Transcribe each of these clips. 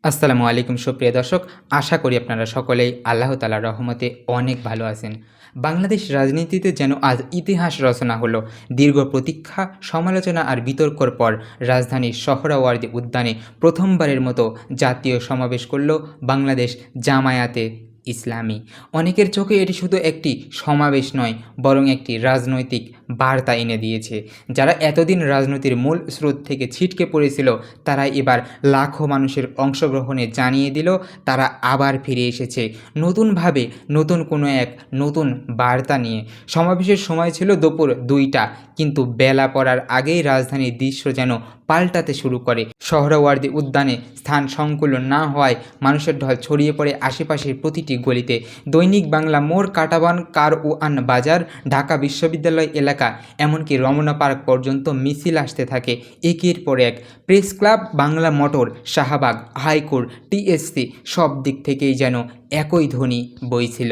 আসসালামু আলাইকুম সুপ্রিয় দর্শক, আশা করি আপনারা সকলেই আল্লাহ তাআলার রহমতে অনেক ভালো আছেন। বাংলাদেশ রাজনীতিতে যেন আজ ইতিহাস রচনা হলো। দীর্ঘ প্রতীক্ষা, সমালোচনা আর বিতর্কর পর রাজধানীর সোহরাওয়ার্দী উদ্যানে প্রথমবারের মতো জাতীয় সমাবেশ করল বাংলাদেশ জামায়াতে ইসলামী। অনেকের চোখে এটি শুধু একটি সমাবেশ নয়, বরং একটি রাজনৈতিক বার্তা এনে দিয়েছে। যারা এতদিন রাজনীতির মূল স্রোত থেকে ছিটকে পড়েছিল, তারা এবার লাখো মানুষের অংশগ্রহণে জানিয়ে দিল তারা আবার ফিরে এসেছে নতুনভাবে, নতুন কোনো এক নতুন বার্তা নিয়ে। সমাবেশের সময় ছিল দুপুর 2টা, কিন্তু বেলা পড়ার আগেই রাজধানীর দৃশ্য যেন পাল্টাতে শুরু করে। সোহরাওয়ার্দী উদ্যানে স্থান সংকুলন না হওয়ায় মানুষের ঢল ছড়িয়ে পড়ে আশেপাশের প্রতিটি গলিতে। দৈনিক বাংলা মোড়, কাটাবান, কারওয়ান বাজার, ঢাকা বিশ্ববিদ্যালয় এলাকা, এমনকি রমনা পার্ক পর্যন্ত মিছিল আসতে থাকে একের পর এক। Press club, Bangla motor, Shahbag, high court, TSC, সব দিক থেকেই যেন একই ধ্বনি বইছিল।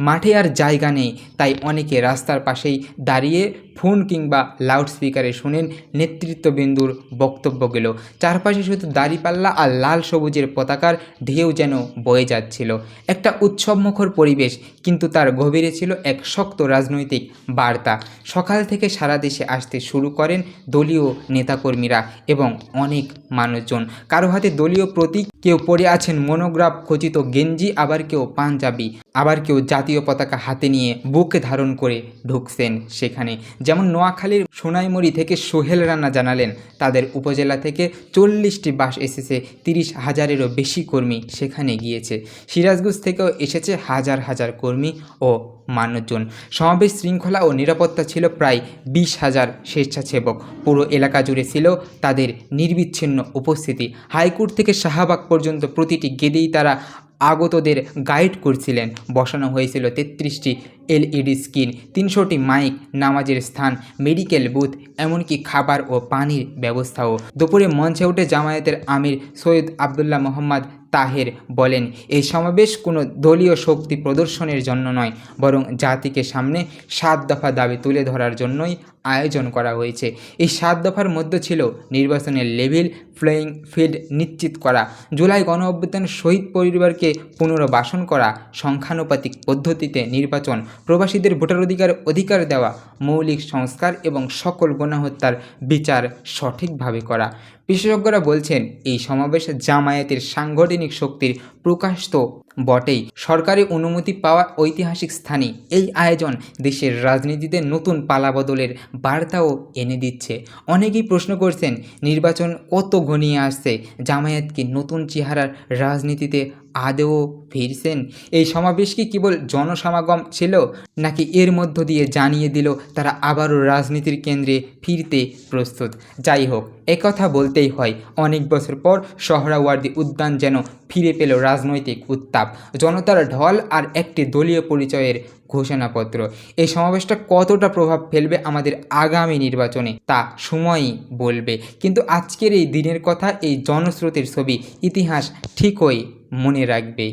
মাঠে আর জায়গা নেই, তাই অনেকে রাস্তার পাশেই দাঁড়িয়ে ফোন কিংবা লাউডস্পিকারে শুনেন নেতৃত্ববিন্দুর বক্তব্যগুলো। চারপাশে শুধু দাঁড়িপাল্লা আর লাল সবুজের পতাকার ঢেউ যেন বয়ে যাচ্ছিল। একটা উৎসবমুখর পরিবেশ, কিন্তু তার গভীরে ছিল এক শক্ত রাজনৈতিক বার্তা। সকাল থেকে সারা দেশে আসতে শুরু করেন দলীয় নেতাকর্মীরা এবং অনেক মানুষজন। কারো হাতে দলীয় প্রতীক, কেউ পরে আছেন মনোগ্রাফ খচিত গেঞ্জি, আবার কেউ পাঞ্জাবি, আবার কেউ জাতীয় পতাকা হাতে নিয়ে বুকে ধারণ করে ঢুকছেন সেখানে। যেমন নোয়াখালীর সোনাইমুড়ি থেকে সোহেল রানা জানালেন, তাদের উপজেলা থেকে 40টি বাস এসেছে, 30,000-এরও বেশি কর্মী সেখানে গিয়েছে। সিরাজগঞ্জ থেকেও এসেছে হাজার হাজার কর্মী ও মানুষজন। সমাবেশ শৃঙ্খলা ও নিরাপত্তা ছিল প্রায় 20,000 স্বেচ্ছাসেবক। পুরো এলাকা জুড়ে ছিল তাদের নির্বিচ্ছিন্ন উপস্থিতি। হাইকোর্ট থেকে শাহবাগ পর্যন্ত প্রতিটি গেটেই তারা আগতদের গাইড করছিলেন। বসানো হয়েছিল 33টি এলইডি স্ক্রিন, 300টি মাইক, নামাজের স্থান, মেডিকেল বুথ, এমনকি খাবার ও পানির ব্যবস্থাও। দুপুরে মঞ্চে উঠে জামায়াতের আমির সৈয়দ আবদুল্লাহ মোহাম্মদ তাহের বলেন, এই সমাবেশ কোনো দলীয় শক্তি প্রদর্শনের জন্য নয়, বরং জাতিকে সামনে 7 দফা দাবি তুলে ধরার জন্যই আয়োজন করা হয়েছে। এই 7 দফার মধ্যে ছিল নির্বাচনের লেভেল প্লেয়িং ফিল্ড নিশ্চিত করা, জুলাই গণঅভ্যুত্থান শহীদ পরিবারকে পুনর্বাসন করা, সংখ্যানুপাতিক পদ্ধতিতে নির্বাচন, প্রবাসীদের ভোটার অধিকার দেওয়া, মৌলিক সংস্কার এবং সকল গণহত্যার বিচার সঠিকভাবে করা। বিশেষজ্ঞরা বলছেন, এই সমাবেশ জামায়াতের সাংগঠনিক শক্তির প্রকাশ তো বটেই, সরকারি অনুমতি পাওয়া ঐতিহাসিক স্থানে এই আয়োজন দেশের রাজনীতিতে নতুন পালাবদলের বার্তাও এনে দিচ্ছে। অনেকেই প্রশ্ন করছেন, নির্বাচন কত ঘনিয়ে আসছে, জামায়াত কি নতুন চেহারার রাজনীতিতে আদৌ ফিরছেন? এই সমাবেশ কি কেবল জনসমাগম ছিল, নাকি এর মধ্য দিয়ে জানিয়ে দিল তারা আবারও রাজনীতির কেন্দ্রে ফিরতে প্রস্তুত? যাই হোক, একথা বলতেই হয়, অনেক বছর পর সোহরাওয়ার্দী উদ্যান যেন ফিরে পেল রাজনৈতিক উত্তাপ, জনতার ঢল আর একটি দলীয় পরিচয়ের ঘোষণাপত্র। এই সমাবেশটা কতটা প্রভাব ফেলবে আমাদের আগামী নির্বাচনে তা সময়ই বলবে, কিন্তু আজকের এই দিনের কথা, এই জনস্রোতের ছবি ইতিহাস ঠিকই মনে রাখবে।